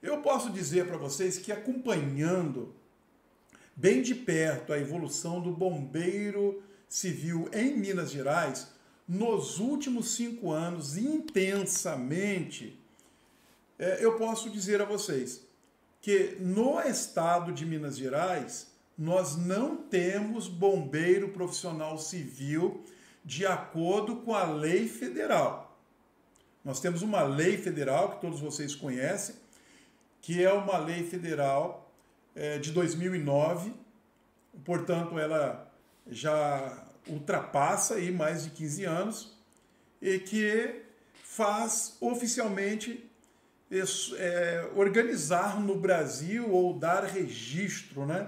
Eu posso dizer para vocês que acompanhando bem de perto a evolução do bombeiro civil em Minas Gerais, nos últimos 5 anos, intensamente, eu posso dizer a vocês que no estado de Minas Gerais, nós não temos bombeiro profissional civil de acordo com a lei federal. Nós temos uma lei federal que todos vocês conhecem, que é uma lei federal de 2009, portanto ela já ultrapassa aí mais de 15 anos e que faz oficialmente organizar no Brasil ou dar registro, né?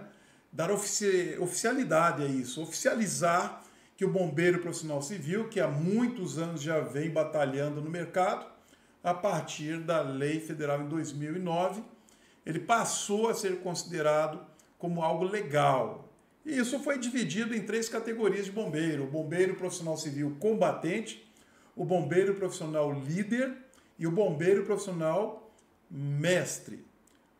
Dar oficialidade a isso, oficializar que o bombeiro profissional civil, que há muitos anos já vem batalhando no mercado, a partir da lei federal em 2009, ele passou a ser considerado como algo legal. E isso foi dividido em 3 categorias de bombeiro: o bombeiro profissional civil combatente, o bombeiro profissional líder e o bombeiro profissional mestre.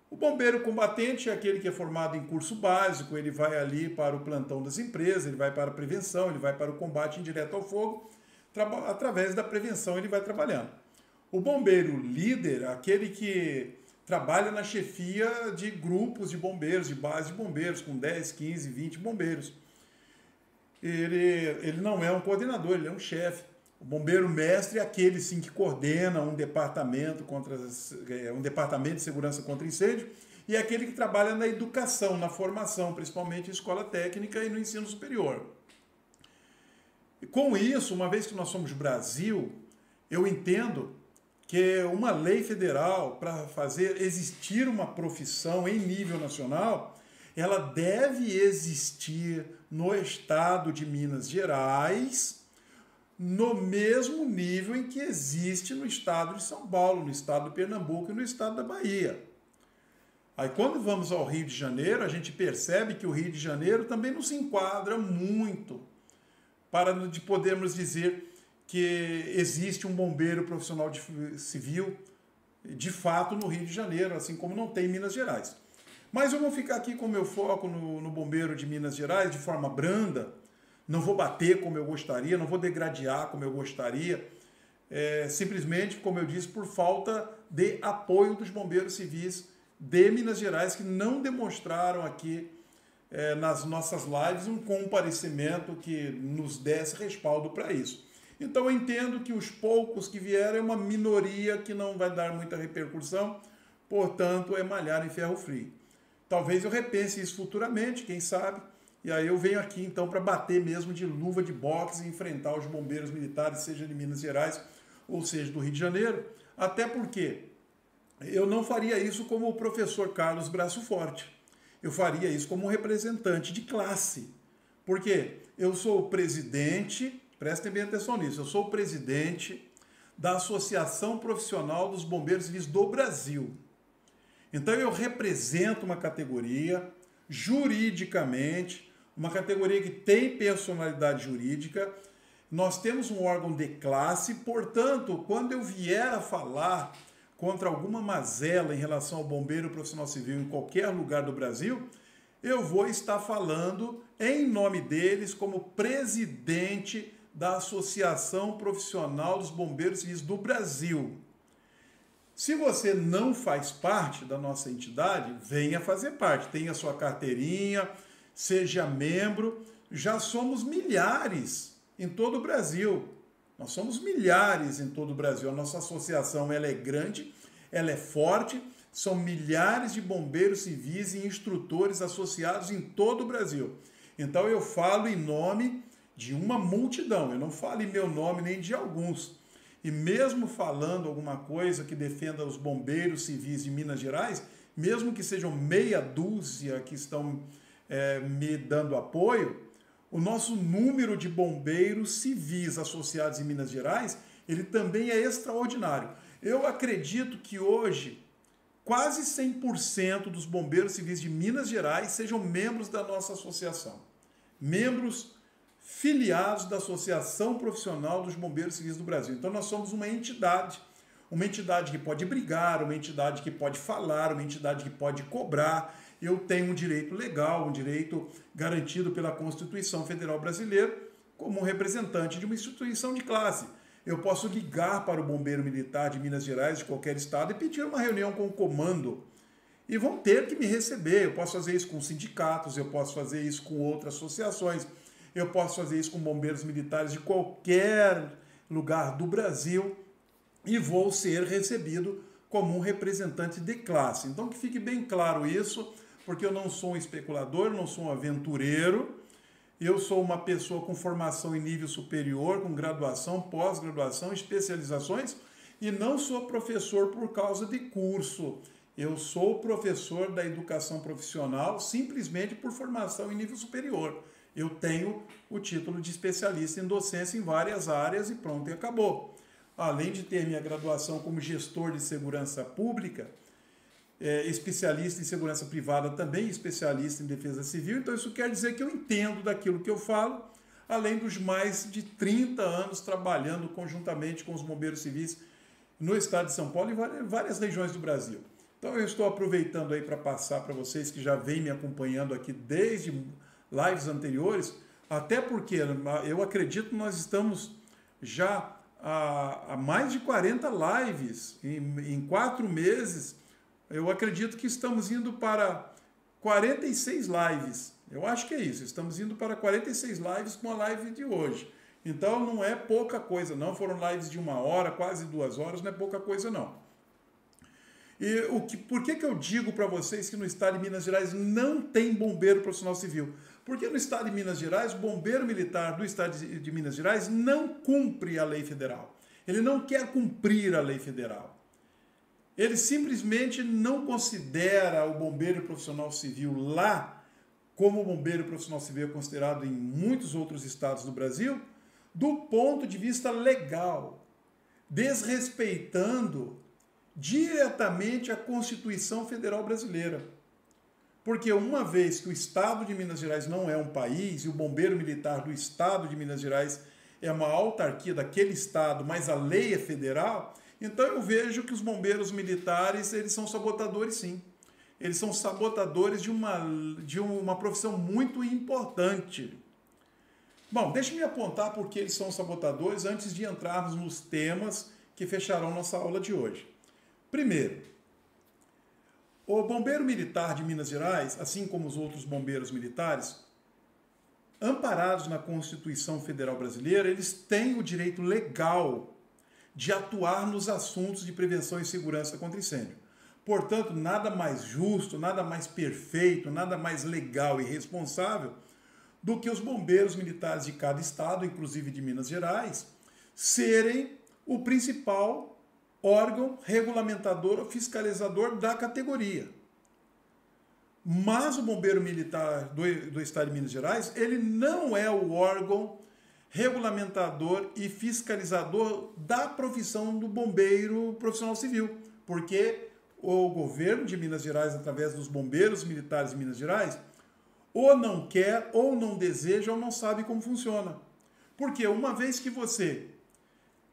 O bombeiro combatente é aquele que é formado em curso básico, ele vai ali para o plantão das empresas, ele vai para a prevenção, ele vai para o combate indireto ao fogo, através da prevenção ele vai trabalhando. O bombeiro líder, aquele que trabalha na chefia de grupos de bombeiros, de base de bombeiros, com 10, 15, 20 bombeiros. Ele não é um coordenador, ele é um chefe. O bombeiro mestre é aquele sim que coordena um departamento de segurança contra incêndio, e é aquele que trabalha na educação, na formação, principalmente em escola técnica e no ensino superior. E com isso, uma vez que nós somos Brasil, eu entendo que uma lei federal, para fazer existir uma profissão em nível nacional, ela deve existir no estado de Minas Gerais, no mesmo nível em que existe no estado de São Paulo, no estado de Pernambuco e no estado da Bahia. Aí quando vamos ao Rio de Janeiro, a gente percebe que o Rio de Janeiro também não se enquadra muito para de podermos dizer que existe um bombeiro profissional civil de fato no Rio de Janeiro, assim como não tem em Minas Gerais. Mas eu vou ficar aqui com o meu foco no bombeiro de Minas Gerais de forma branda, não vou bater como eu gostaria, não vou degradar como eu gostaria, simplesmente, como eu disse, por falta de apoio dos bombeiros civis de Minas Gerais, que não demonstraram aqui nas nossas lives um comparecimento que nos desse respaldo para isso. Então eu entendo que os poucos que vieram é uma minoria que não vai dar muita repercussão, portanto é malhar em ferro frio. Talvez eu repense isso futuramente, quem sabe, e aí eu venho aqui então para bater mesmo de luva de boxe e enfrentar os bombeiros militares, seja de Minas Gerais ou seja do Rio de Janeiro, até porque eu não faria isso como o professor Carlos Braço Forte, eu faria isso como um representante de classe, porque eu sou o presidente. Prestem bem atenção nisso. Eu sou o presidente da Associação Profissional dos Bombeiros Civis do Brasil. Então eu represento uma categoria, juridicamente, uma categoria que tem personalidade jurídica. Nós temos um órgão de classe, portanto, quando eu vier a falar contra alguma mazela em relação ao bombeiro profissional civil em qualquer lugar do Brasil, eu vou estar falando em nome deles como presidente da Associação Profissional dos Bombeiros Civis do Brasil. Se você não faz parte da nossa entidade, venha fazer parte, tenha sua carteirinha, seja membro. Já somos milhares em todo o Brasil. Nós somos milhares em todo o Brasil. A nossa associação ela é grande, ela é forte, são milhares de bombeiros civis e instrutores associados em todo o Brasil. Então eu falo em nome de uma multidão, eu não falo em meu nome nem de alguns. E mesmo falando alguma coisa que defenda os bombeiros civis de Minas Gerais, mesmo que sejam meia dúzia que estão me dando apoio, o nosso número de bombeiros civis associados em Minas Gerais, ele também é extraordinário. Eu acredito que hoje quase 100% dos bombeiros civis de Minas Gerais sejam membros da nossa associação. Membros filiados da Associação Profissional dos Bombeiros Civis do Brasil. Então nós somos uma entidade, uma entidade que pode brigar, uma entidade que pode falar, uma entidade que pode cobrar. Eu tenho um direito legal, um direito garantido pela Constituição Federal Brasileira, como um representante de uma instituição de classe. Eu posso ligar para o Bombeiro Militar de Minas Gerais, de qualquer estado, e pedir uma reunião com o comando. E vão ter que me receber. Eu posso fazer isso com sindicatos, eu posso fazer isso com outras associações, eu posso fazer isso com bombeiros militares de qualquer lugar do Brasil e vou ser recebido como um representante de classe. Então que fique bem claro isso, porque eu não sou um especulador, não sou um aventureiro, eu sou uma pessoa com formação em nível superior, com graduação, pós-graduação, especializações, e não sou professor por causa de curso. Eu sou professor da educação profissional simplesmente por formação em nível superior. Eu tenho o título de especialista em docência em várias áreas e pronto, e acabou. Além de ter minha graduação como gestor de segurança pública, especialista em segurança privada, também especialista em defesa civil, então isso quer dizer que eu entendo daquilo que eu falo, além dos mais de 30 anos trabalhando conjuntamente com os bombeiros civis no estado de São Paulo e várias regiões do Brasil. Então eu estou aproveitando aí para passar para vocês que já vêm me acompanhando aqui desde lives anteriores, até porque eu acredito que nós estamos já há mais de 40 lives em 4 meses. Eu acredito que estamos indo para 46 lives. Eu acho que é isso. Estamos indo para 46 lives com a live de hoje. Então não é pouca coisa, não. Foram lives de 1 hora, quase 2 horas, não é pouca coisa, não. E por que eu digo para vocês que no estado de Minas Gerais não tem bombeiro profissional civil? Porque no estado de Minas Gerais, o bombeiro militar do estado de Minas Gerais não cumpre a lei federal. Ele não quer cumprir a lei federal. Ele simplesmente não considera o bombeiro profissional civil lá, como o bombeiro profissional civil é considerado em muitos outros estados do Brasil, do ponto de vista legal, desrespeitando diretamente a Constituição Federal Brasileira. Porque uma vez que o estado de Minas Gerais não é um país e o bombeiro militar do estado de Minas Gerais é uma autarquia daquele estado, mas a lei é federal, então eu vejo que os bombeiros militares, eles são sabotadores, sim. Eles são sabotadores de uma profissão muito importante. Bom, deixe-me apontar por que eles são sabotadores antes de entrarmos nos temas que fecharão nossa aula de hoje. Primeiro, o bombeiro militar de Minas Gerais, assim como os outros bombeiros militares, amparados na Constituição Federal Brasileira, eles têm o direito legal de atuar nos assuntos de prevenção e segurança contra incêndio. Portanto, nada mais justo, nada mais perfeito, nada mais legal e responsável do que os bombeiros militares de cada estado, inclusive de Minas Gerais, serem o principal órgão regulamentador ou fiscalizador da categoria. Mas o bombeiro militar do estado de Minas Gerais, ele não é o órgão regulamentador e fiscalizador da profissão do bombeiro profissional civil, porque o governo de Minas Gerais, através dos bombeiros militares de Minas Gerais, ou não quer, ou não deseja, ou não sabe como funciona. Porque uma vez que você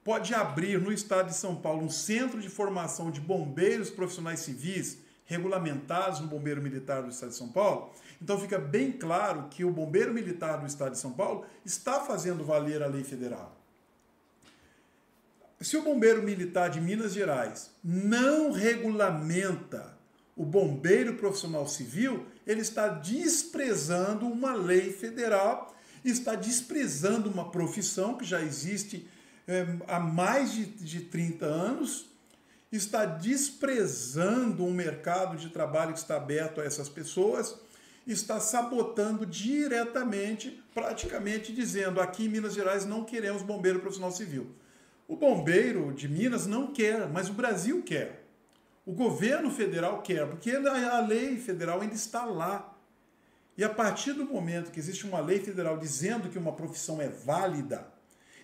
pode abrir no estado de São Paulo um centro de formação de bombeiros profissionais civis regulamentados no Bombeiro Militar do estado de São Paulo, então fica bem claro que o Bombeiro Militar do estado de São Paulo está fazendo valer a lei federal. Se o Bombeiro Militar de Minas Gerais não regulamenta o bombeiro profissional civil, ele está desprezando uma lei federal, está desprezando uma profissão que já existe há mais de 30 anos, está desprezando um mercado de trabalho que está aberto a essas pessoas, está sabotando diretamente, praticamente dizendo, aqui em Minas Gerais não queremos bombeiro profissional civil. O bombeiro de Minas não quer, mas o Brasil quer. O governo federal quer, porque a lei federal ainda está lá. E a partir do momento que existe uma lei federal dizendo que uma profissão é válida,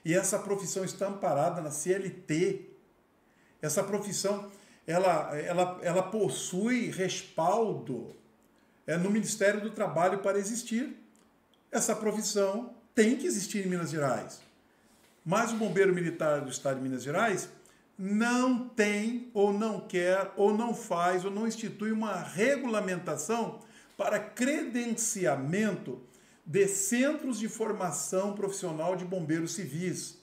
e essa profissão está amparada na CLT, essa profissão ela possui respaldo no Ministério do Trabalho para existir. Essa profissão tem que existir em Minas Gerais. Mas o bombeiro militar do estado de Minas Gerais não tem, ou não quer, ou não faz, ou não institui uma regulamentação para credenciamento de centros de formação profissional de bombeiros civis.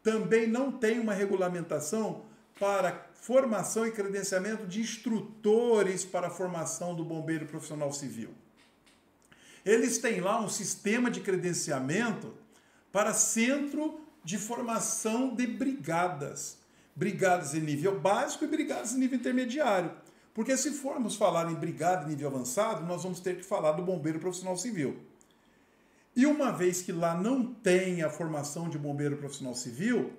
Também não tem uma regulamentação para formação e credenciamento de instrutores para a formação do bombeiro profissional civil. Eles têm lá um sistema de credenciamento para centro de formação de brigadas. Brigadas em nível básico e brigadas em nível intermediário. Porque se formos falar em brigada em nível avançado, nós vamos ter que falar do bombeiro profissional civil. E uma vez que lá não tem a formação de bombeiro profissional civil,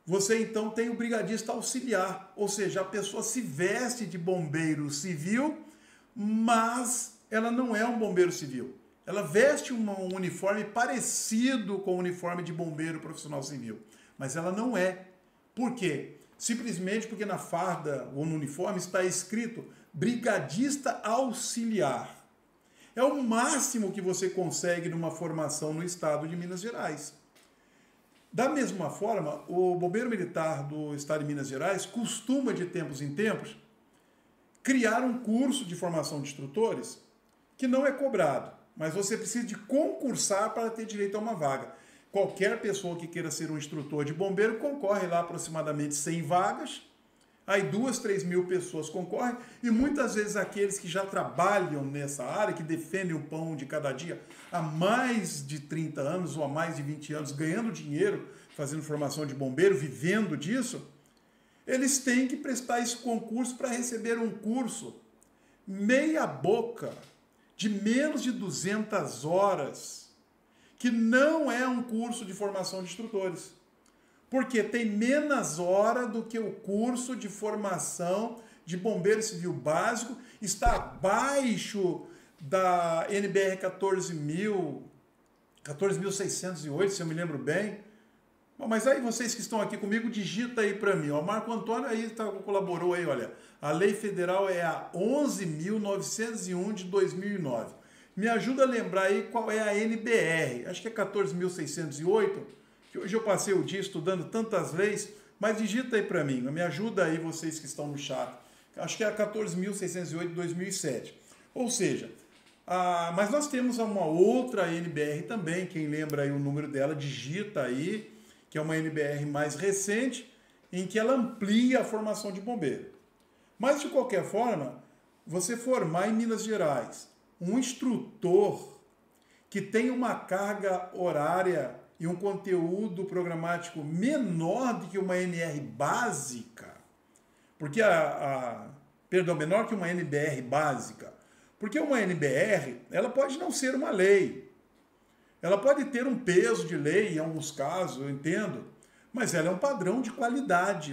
você então tem o brigadista auxiliar, ou seja, a pessoa se veste de bombeiro civil, mas ela não é um bombeiro civil. Ela veste um uniforme parecido com o uniforme de bombeiro profissional civil, mas ela não é. Por quê? Simplesmente porque na farda ou no uniforme está escrito brigadista auxiliar. É o máximo que você consegue numa formação no estado de Minas Gerais. Da mesma forma, o bombeiro militar do estado de Minas Gerais costuma, de tempos em tempos, criar um curso de formação de instrutores que não é cobrado, mas você precisa de concursar para ter direito a uma vaga. Qualquer pessoa que queira ser um instrutor de bombeiro concorre lá aproximadamente 100 vagas, aí 2, 3 mil pessoas concorrem, e muitas vezes aqueles que já trabalham nessa área, que defendem o pão de cada dia há mais de 30 anos ou há mais de 20 anos, ganhando dinheiro, fazendo formação de bombeiro, vivendo disso, eles têm que prestar esse concurso para receber um curso meia boca, de menos de 200 horas, que não é um curso de formação de instrutores. Porque tem menos hora do que o curso de formação de bombeiro civil básico, está abaixo da NBR 14.608, se eu me lembro bem. Mas aí vocês que estão aqui comigo, digita aí para mim. O Marco Antônio aí colaborou aí, olha. A lei federal é a 11.901 de 2009. Me ajuda a lembrar aí qual é a NBR. Acho que é 14.608. Que hoje eu passei o dia estudando tantas leis, mas digita aí para mim, me ajuda aí vocês que estão no chat. Acho que é a 14.608 de 2007. Ou seja, mas nós temos uma outra NBR também, quem lembra aí o número dela, digita aí, que é uma NBR mais recente, em que ela amplia a formação de bombeiro. Mas, de qualquer forma, você formar em Minas Gerais um instrutor que tem uma carga horária e um conteúdo programático menor do que uma NR básica, porque menor que uma NBR básica, porque uma NBR, ela pode não ser uma lei, ela pode ter um peso de lei em alguns casos, eu entendo, mas ela é um padrão de qualidade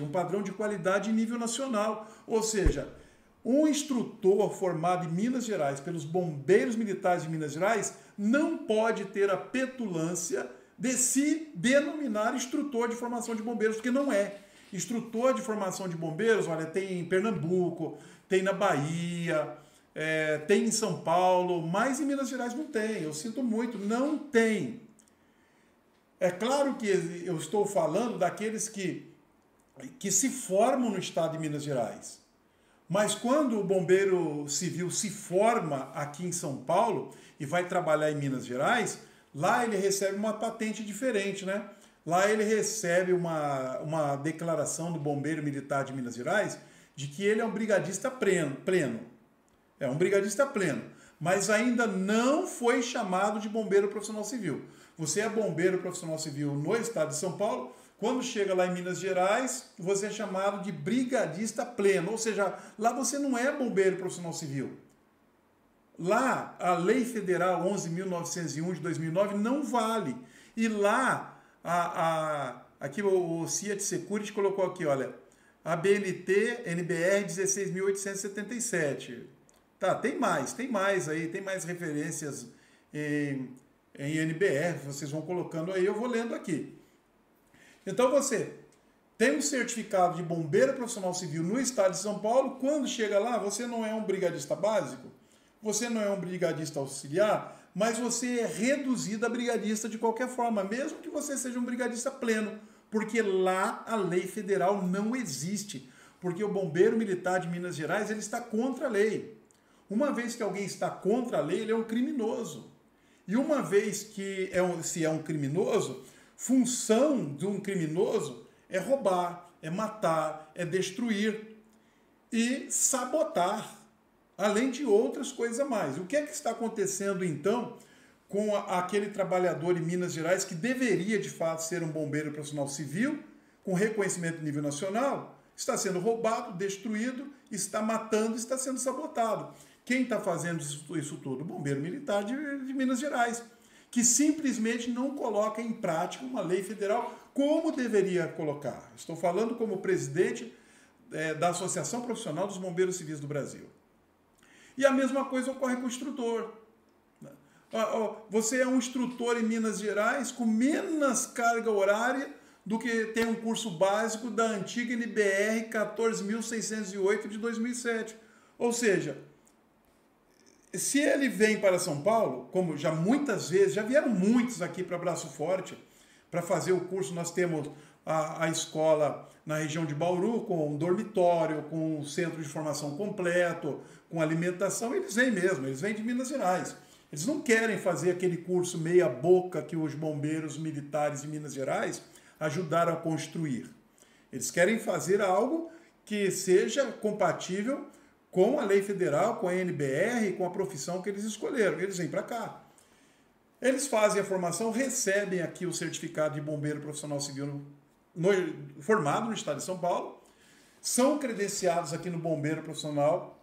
em nível nacional, ou seja, um instrutor formado em Minas Gerais pelos bombeiros militares de Minas Gerais não pode ter a petulância de se denominar instrutor de formação de bombeiros, porque não é. Instrutor de formação de bombeiros, olha, tem em Pernambuco, tem na Bahia, tem em São Paulo, mas em Minas Gerais não tem. Eu sinto muito, não tem. É claro que eu estou falando daqueles que se formam no estado de Minas Gerais. Mas quando o bombeiro civil se forma aqui em São Paulo e vai trabalhar em Minas Gerais, lá ele recebe uma patente diferente, né? Lá ele recebe uma declaração do bombeiro militar de Minas Gerais de que ele é um brigadista pleno. É um brigadista pleno. Mas ainda não foi chamado de bombeiro profissional civil. Você é bombeiro profissional civil no estado de São Paulo, quando chega lá em Minas Gerais, você é chamado de brigadista pleno. Ou seja, lá você não é bombeiro profissional civil. Lá, a Lei Federal 11.901 de 2009 não vale. E lá, aqui o CIAT Security colocou aqui, olha, a BNT NBR 16.877. Tá, tem mais aí, tem mais referências em NBR, vocês vão colocando aí, eu vou lendo aqui. Então você tem um certificado de bombeiro profissional civil no estado de São Paulo, quando chega lá, você não é um brigadista básico, você não é um brigadista auxiliar, mas você é reduzido a brigadista de qualquer forma, mesmo que você seja um brigadista pleno. porque lá a lei federal não existe, porque o bombeiro militar de Minas Gerais ele está contra a lei. Uma vez que alguém está contra a lei, ele é um criminoso. E uma vez que se é um criminoso, função de um criminoso é roubar, é matar, é destruir e sabotar, além de outras coisas a mais. O que é que está acontecendo, então, com aquele trabalhador em Minas Gerais que deveria, de fato, ser um bombeiro profissional civil, com reconhecimento de nível nacional, está sendo roubado, destruído, está matando, está sendo sabotado. Quem está fazendo isso tudo? O bombeiro militar de Minas Gerais, que simplesmente não coloca em prática uma lei federal como deveria colocar. Estou falando como presidente da Associação Profissional dos Bombeiros Civis do Brasil. E a mesma coisa ocorre com o instrutor. Você é um instrutor em Minas Gerais com menos carga horária do que tem um curso básico da antiga NBR 14.608 de 2007. Ou seja, se ele vem para São Paulo, como já muitas vezes, já vieram muitos aqui para Braço Forte para fazer o curso, nós temos a escola na região de Bauru, com um dormitório, com um centro de formação completo, com alimentação, eles vêm mesmo, eles vêm de Minas Gerais. Eles não querem fazer aquele curso meia boca que os bombeiros militares de Minas Gerais ajudaram a construir. Eles querem fazer algo que seja compatível com a lei federal, com a NBR, com a profissão que eles escolheram. Eles vêm para cá. Eles fazem a formação, recebem aqui o certificado de bombeiro profissional civil formado no estado de São Paulo, são credenciados aqui no bombeiro profissional,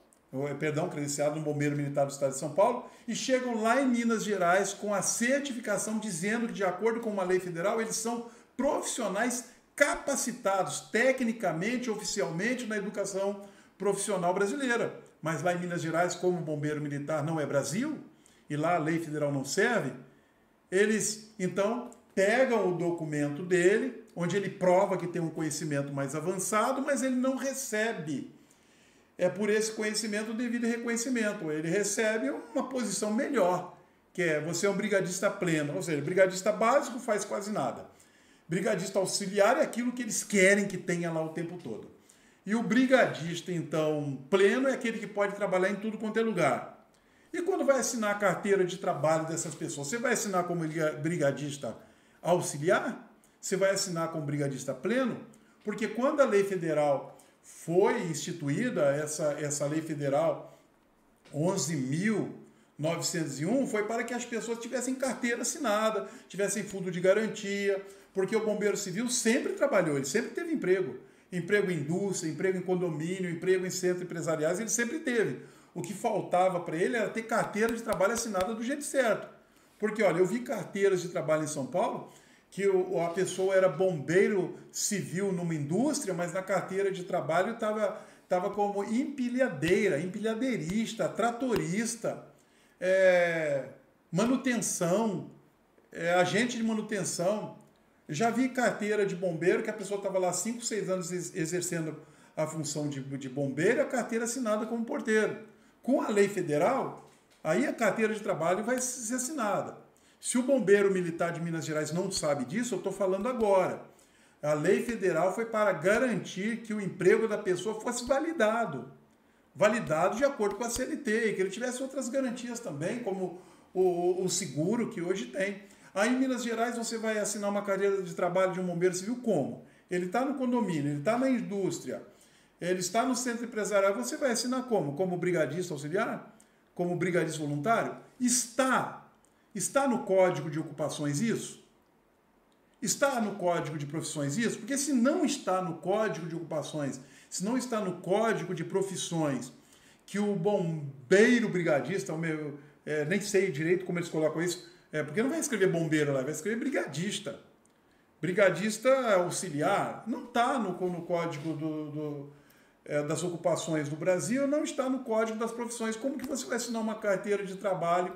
credenciados no bombeiro militar do estado de São Paulo, e chegam lá em Minas Gerais com a certificação dizendo que, de acordo com uma lei federal, eles são profissionais capacitados tecnicamente, oficialmente, na educação profissional brasileira. Mas lá em Minas Gerais, como o bombeiro militar não é Brasil, e lá a lei federal não serve, eles, então, pegam o documento dele, onde ele prova que tem um conhecimento mais avançado, mas ele não recebe. É por esse conhecimento o devido reconhecimento. Ele recebe uma posição melhor, que é você é um brigadista pleno, ou seja, brigadista básico faz quase nada. Brigadista auxiliar é aquilo que eles querem que tenha lá o tempo todo. E o brigadista, então, pleno é aquele que pode trabalhar em tudo quanto é lugar. E quando vai assinar a carteira de trabalho dessas pessoas, você vai assinar como brigadista auxiliar? Você vai assinar como brigadista pleno? Porque quando a lei federal foi instituída, essa lei federal 11.901, foi para que as pessoas tivessem carteira assinada, tivessem fundo de garantia, porque o bombeiro civil sempre trabalhou, ele sempre teve emprego. Emprego em indústria, emprego em condomínio, emprego em centros empresariais, ele sempre teve. O que faltava para ele era ter carteira de trabalho assinada do jeito certo. Porque, olha, eu vi carteiras de trabalho em São Paulo que a pessoa era bombeiro civil numa indústria, mas na carteira de trabalho estava como empilhadeirista, tratorista, manutenção, agente de manutenção. Já vi carteira de bombeiro que a pessoa estava lá 5, 6 anos exercendo a função de bombeiro e a carteira assinada como porteiro. Com a lei federal, aí a carteira de trabalho vai ser assinada. Se o bombeiro militar de Minas Gerais não sabe disso, eu estou falando agora. A lei federal foi para garantir que o emprego da pessoa fosse validado. Validado de acordo com a CLT, e que ele tivesse outras garantias também, como o seguro que hoje tem. Aí em Minas Gerais você vai assinar uma carteira de trabalho de um bombeiro civil como? Ele está no condomínio, ele está na indústria, ele está no centro empresarial, você vai assinar como? Como brigadista auxiliar? Como brigadista voluntário? Está no Código de Ocupações isso? Está no Código de Profissões isso? Porque se não está no Código de Ocupações, se não está no Código de Profissões, que o bombeiro brigadista, nem sei direito como eles colocam isso, porque não vai escrever bombeiro lá, vai escrever brigadista. Brigadista auxiliar não está no Código das Ocupações do Brasil, não está no Código das Profissões. Como que você vai assinar uma carteira de trabalho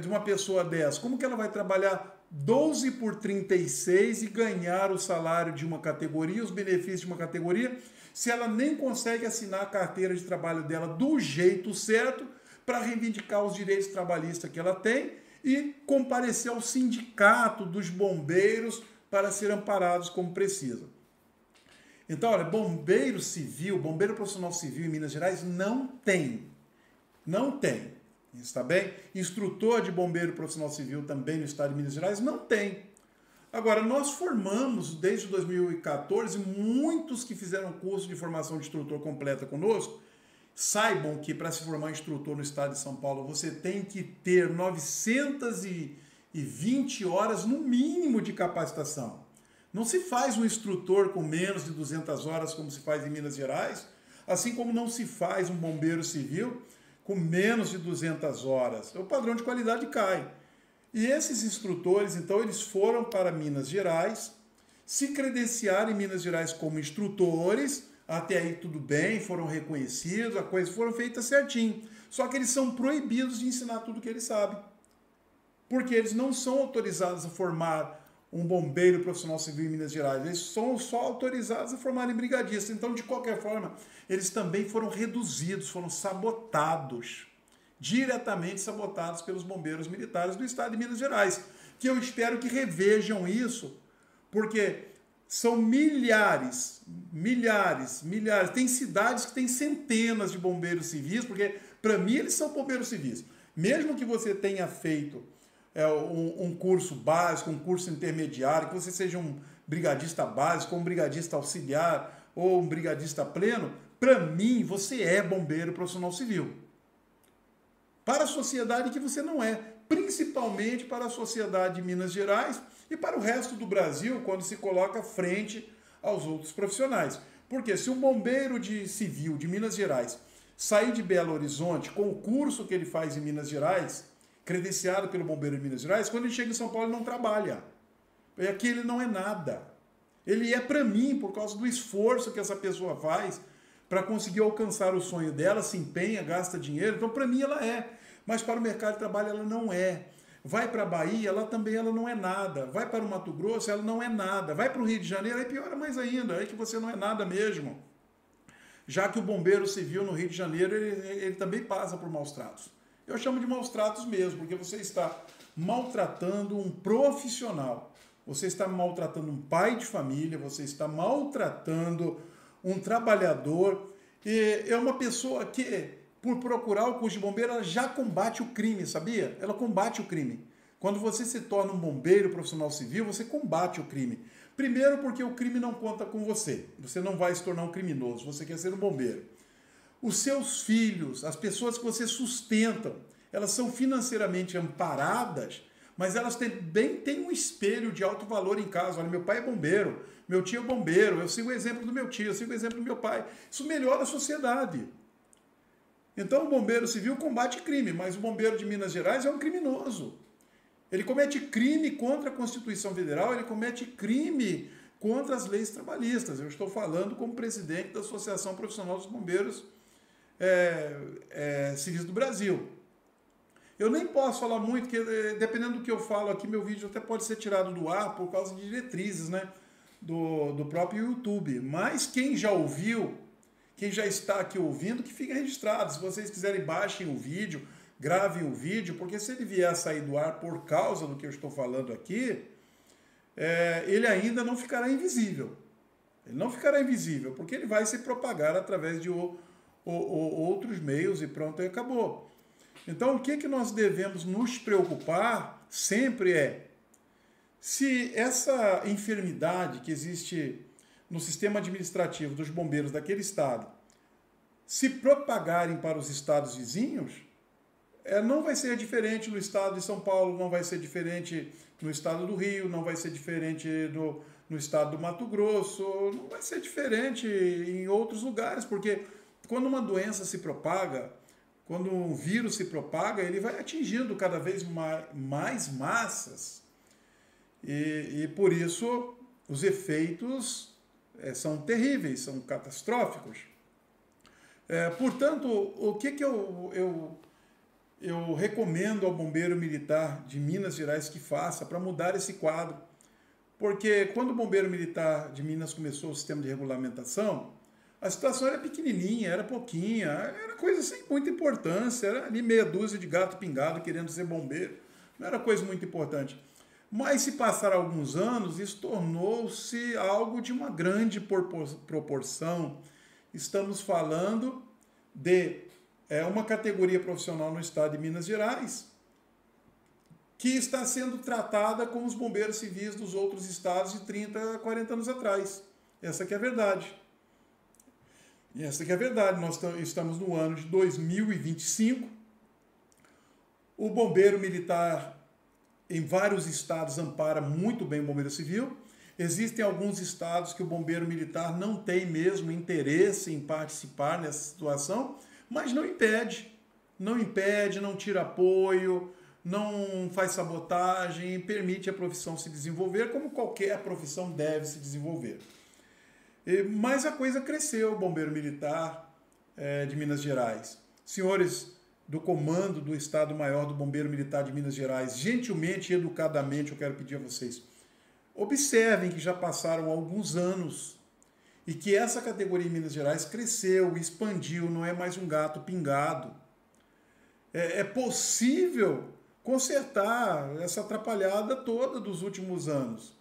de uma pessoa dessa? Como que ela vai trabalhar 12 por 36 e ganhar o salário de uma categoria, os benefícios de uma categoria, se ela nem consegue assinar a carteira de trabalho dela do jeito certo para reivindicar os direitos trabalhistas que ela tem e comparecer ao sindicato dos bombeiros para ser amparados como precisam. Então, olha, bombeiro civil, bombeiro profissional civil em Minas Gerais não tem. Não tem. Está bem? Instrutor de bombeiro profissional civil também no estado de Minas Gerais não tem. Agora, nós formamos, desde 2014, muitos que fizeram curso de formação de instrutor completa conosco. Saibam que para se formar instrutor no estado de São Paulo, você tem que ter 920 horas no mínimo de capacitação. Não se faz um instrutor com menos de 200 horas como se faz em Minas Gerais, assim como não se faz um bombeiro civil com menos de 200 horas. O padrão de qualidade cai. E esses instrutores, então, eles foram para Minas Gerais, se credenciaram em Minas Gerais como instrutores, até aí tudo bem, foram reconhecidos, a coisa foram feitas certinho. Só que eles são proibidos de ensinar tudo o que eles sabem. Porque eles não são autorizados a formar um bombeiro profissional civil em Minas Gerais. Eles são só autorizados a formarem brigadistas. Então, de qualquer forma, eles também foram reduzidos, foram sabotados, diretamente sabotados pelos bombeiros militares do estado de Minas Gerais, que eu espero que revejam isso, porque são milhares. Tem cidades que têm centenas de bombeiros civis, porque, para mim, eles são bombeiros civis. Mesmo que você tenha feito um curso básico, um curso intermediário, que você seja um brigadista básico, um brigadista auxiliar ou um brigadista pleno, para mim, você é bombeiro profissional civil. Para a sociedade que você não é, principalmente para a sociedade de Minas Gerais e para o resto do Brasil, quando se coloca frente aos outros profissionais. Porque se um bombeiro civil de Minas Gerais sair de Belo Horizonte com o curso que ele faz em Minas Gerais, credenciado pelo bombeiro de Minas Gerais, quando ele chega em São Paulo ele não trabalha. E aqui ele não é nada. Ele é para mim, por causa do esforço que essa pessoa faz para conseguir alcançar o sonho dela, se empenha, gasta dinheiro. Então, para mim, ela é. Mas para o mercado de trabalho, ela não é. Vai para a Bahia, ela não é nada. Vai para o Mato Grosso, ela não é nada. Vai para o Rio de Janeiro, aí piora mais ainda. Aí que você não é nada mesmo. Já que o bombeiro civil no Rio de Janeiro, ele também passa por maus tratos. Eu chamo de maus tratos mesmo, porque você está maltratando um profissional. Você está maltratando um pai de família, você está maltratando um trabalhador, e é uma pessoa que, por procurar o curso de bombeiro, ela já combate o crime, sabia? Ela combate o crime. Quando você se torna um bombeiro profissional civil, você combate o crime. Primeiro porque o crime não conta com você. Você não vai se tornar um criminoso, você quer ser um bombeiro. Os seus filhos, as pessoas que você sustenta, elas são financeiramente amparadas, mas elas também têm um espelho de alto valor em casa. Olha, meu pai é bombeiro, meu tio é bombeiro, eu sigo o exemplo do meu tio, eu sigo o exemplo do meu pai. Isso melhora a sociedade. Então o bombeiro civil combate crime, mas o bombeiro de Minas Gerais é um criminoso. Ele comete crime contra a Constituição Federal, ele comete crime contra as leis trabalhistas. Eu estou falando como presidente da Associação Profissional dos Bombeiros Civis do Brasil. Eu nem posso falar muito, porque dependendo do que eu falo aqui, meu vídeo até pode ser tirado do ar por causa de diretrizes, né, do próprio YouTube. Mas quem já ouviu, quem já está aqui ouvindo, que fica registrado. Se vocês quiserem, baixem o vídeo, gravem o vídeo, porque se ele vier a sair do ar por causa do que eu estou falando aqui, ele ainda não ficará invisível. Ele não ficará invisível, porque ele vai se propagar através de outros meios e pronto, e acabou. Então, o que nós devemos nos preocupar sempre se essa enfermidade que existe no sistema administrativo dos bombeiros daquele estado se propagarem para os estados vizinhos, não vai ser diferente no estado de São Paulo, não vai ser diferente no estado do Rio, não vai ser diferente no estado do Mato Grosso, não vai ser diferente em outros lugares, porque quando uma doença se propaga, quando um vírus se propaga, ele vai atingindo cada vez mais massas. E por isso os efeitos são terríveis, são catastróficos. Portanto, o que eu recomendo ao bombeiro militar de Minas Gerais que faça para mudar esse quadro? Porque quando o bombeiro militar de Minas começou o sistema de regulamentação, a situação era pequenininha, era pouquinha, era coisa sem muita importância, era ali meia dúzia de gato pingado querendo ser bombeiro, não era coisa muito importante. Mas se passar alguns anos, isso tornou-se algo de uma grande proporção. Estamos falando de uma categoria profissional no estado de Minas Gerais que está sendo tratada como os bombeiros civis dos outros estados de 30 a 40 anos atrás. Essa que é a verdade. E essa que é a verdade. Nós estamos no ano de 2025. O bombeiro militar em vários estados ampara muito bem o bombeiro civil. Existem alguns estados que o bombeiro militar não tem mesmo interesse em participar nessa situação, mas não impede. Não impede, não tira apoio, não faz sabotagem, permite a profissão se desenvolver como qualquer profissão deve se desenvolver. Mas a coisa cresceu, o bombeiro militar de Minas Gerais. Senhores do comando do Estado-Maior do Bombeiro Militar de Minas Gerais, gentilmente e educadamente eu quero pedir a vocês, observem que já passaram alguns anos e que essa categoria em Minas Gerais cresceu, expandiu, não é mais um gato pingado. É possível consertar essa atrapalhada toda dos últimos anos,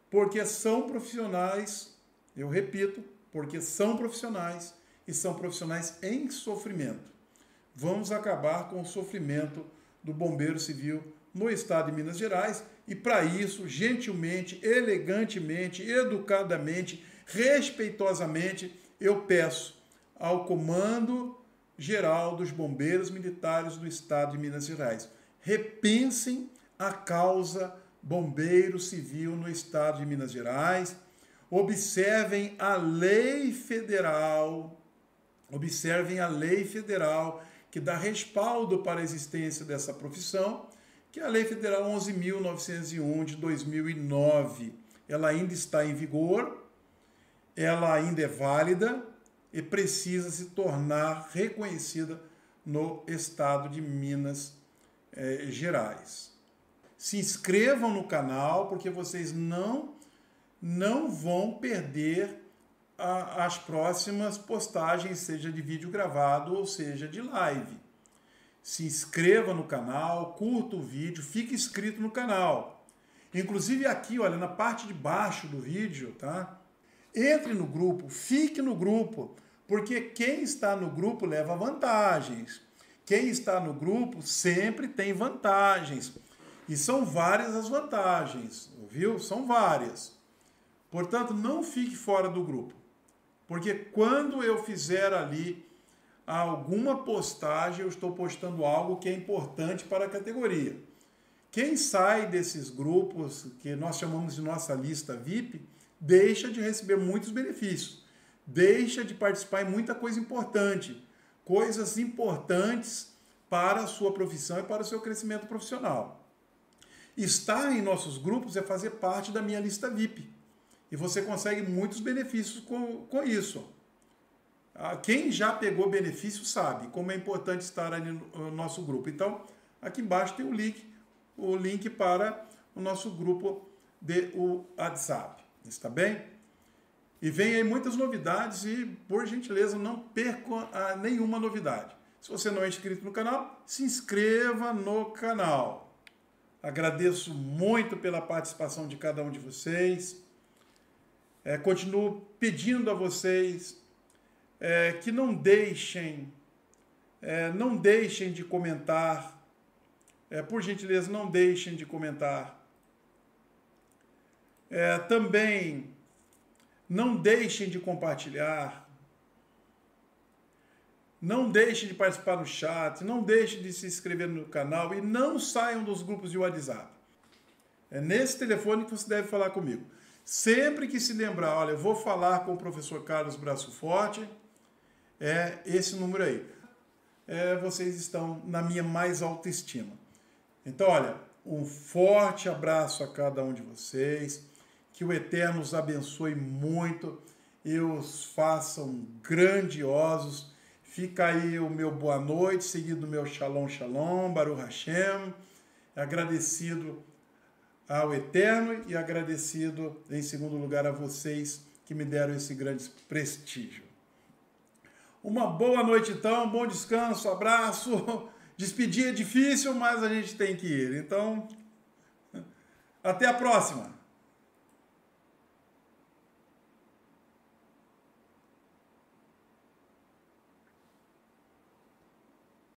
porque são profissionais, eu repito, porque são profissionais e são profissionais em sofrimento. Vamos acabar com o sofrimento do bombeiro civil no estado de Minas Gerais e para isso, gentilmente, elegantemente, educadamente, respeitosamente, eu peço ao Comando Geral dos Bombeiros Militares do estado de Minas Gerais, repensem a causa bombeiro civil no estado de Minas Gerais, observem a lei federal, que dá respaldo para a existência dessa profissão, que é a Lei Federal 11.901 de 2009. Ela ainda está em vigor, ela ainda é válida e precisa se tornar reconhecida no estado de Minas Gerais. Se inscrevam no canal, porque vocês não vão perder as próximas postagens, seja de vídeo gravado ou seja de live. Se inscreva no canal, curta o vídeo, fique inscrito no canal. Inclusive aqui, olha, na parte de baixo do vídeo, tá? Entre no grupo, fique no grupo, porque quem está no grupo leva vantagens. Quem está no grupo sempre tem vantagens. E são várias as vantagens, ouviu? São várias. Portanto, não fique fora do grupo. Porque quando eu fizer ali alguma postagem, eu estou postando algo que é importante para a categoria. Quem sai desses grupos, que nós chamamos de nossa lista VIP, deixa de receber muitos benefícios, deixa de participar em muita coisa importante, coisas importantes para a sua profissão e para o seu crescimento profissional. Estar em nossos grupos é fazer parte da minha lista VIP. E você consegue muitos benefícios com isso. Quem já pegou benefício sabe como é importante estar ali no nosso grupo. Então, aqui embaixo tem o link para o nosso grupo de WhatsApp. Está bem? E vem aí muitas novidades e, por gentileza, não percam nenhuma novidade. Se você não é inscrito no canal, se inscreva no canal. Agradeço muito pela participação de cada um de vocês. Continuo pedindo a vocês que não deixem de comentar. Por gentileza, não deixem de comentar. Também não deixem de compartilhar. Não deixem de participar no chat. Não deixem de se inscrever no canal e não saiam dos grupos de WhatsApp. É nesse telefone que você deve falar comigo. Sempre que se lembrar, olha, eu vou falar com o professor Carlos Braço Forte, é esse número aí. Vocês estão na minha mais alta estima. Então, olha, um forte abraço a cada um de vocês, que o Eterno os abençoe muito e os façam grandiosos. Fica aí o meu boa noite, seguido do meu shalom, shalom, Baruch Hashem, agradecido ao Eterno e agradecido, em segundo lugar, a vocês que me deram esse grande prestígio. Uma boa noite, então, bom descanso, abraço. Despedir é difícil, mas a gente tem que ir. Então, Até a próxima!